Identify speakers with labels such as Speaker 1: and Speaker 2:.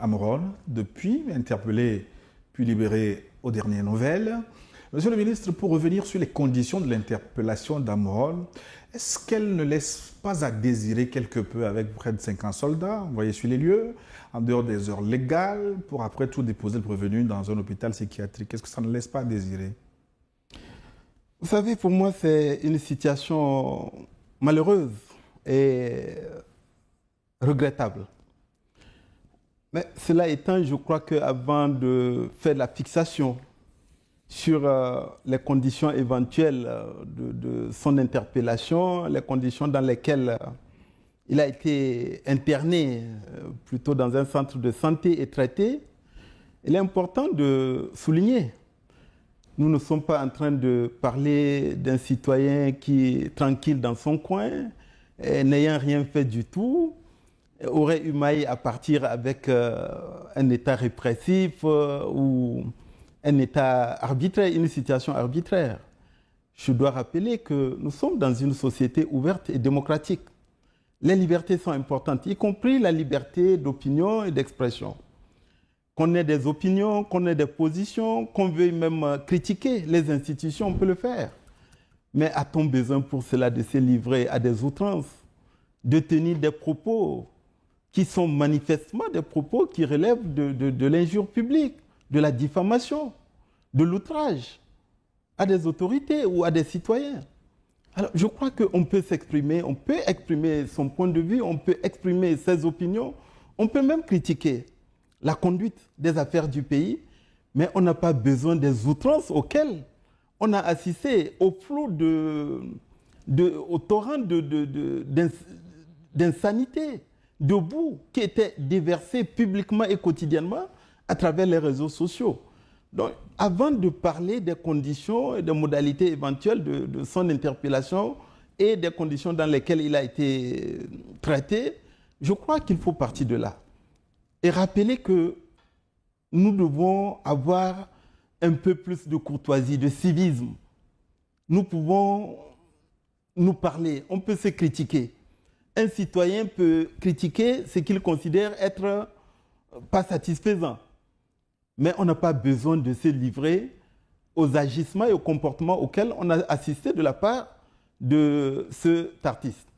Speaker 1: Amron, depuis interpellé puis libéré aux dernières nouvelles. Monsieur le ministre, pour revenir sur les conditions de l'interpellation d'Amron, est-ce qu'elle ne laisse pas à désirer quelque peu avec près de 50 soldats envoyés sur les lieux, en dehors des heures légales, pour après tout déposer le prévenu dans un hôpital psychiatrique? Est-ce que ça ne laisse pas à désirer?
Speaker 2: Vous savez, pour moi, c'est une situation malheureuse et regrettable. Mais cela étant, je crois qu'avant de faire la fixation sur les conditions éventuelles de son interpellation, les conditions dans lesquelles il a été interné plutôt dans un centre de santé et traité, il est important de souligner. Nous ne sommes pas en train de parler d'un citoyen qui est tranquille dans son coin, n'ayant rien fait du tout, aurait eu maille à partir avec un état répressif ou un état arbitraire, une situation arbitraire. Je dois rappeler que nous sommes dans une société ouverte et démocratique. Les libertés sont importantes, y compris la liberté d'opinion et d'expression. Qu'on ait des opinions, qu'on ait des positions, qu'on veuille même critiquer les institutions, on peut le faire. Mais a-t-on besoin pour cela de se livrer à des outrances, de tenir des propos qui sont manifestement des propos qui relèvent de l'injure publique, de la diffamation, de l'outrage à des autorités ou à des citoyens? Alors, je crois qu'on peut s'exprimer, on peut exprimer son point de vue, on peut exprimer ses opinions, on peut même critiquer la conduite des affaires du pays, mais on n'a pas besoin des outrances auxquelles on a assisté, au flot au torrent d'insanité, de boue qui était déversé publiquement et quotidiennement à travers les réseaux sociaux. Donc, avant de parler des conditions et des modalités éventuelles de son interpellation et des conditions dans lesquelles il a été traité, je crois qu'il faut partir de là. Et rappeler que nous devons avoir un peu plus de courtoisie, de civisme. Nous pouvons nous parler, on peut se critiquer. Un citoyen peut critiquer ce qu'il considère être pas satisfaisant. Mais on n'a pas besoin de se livrer aux agissements et aux comportements auxquels on a assisté de la part de cet artiste.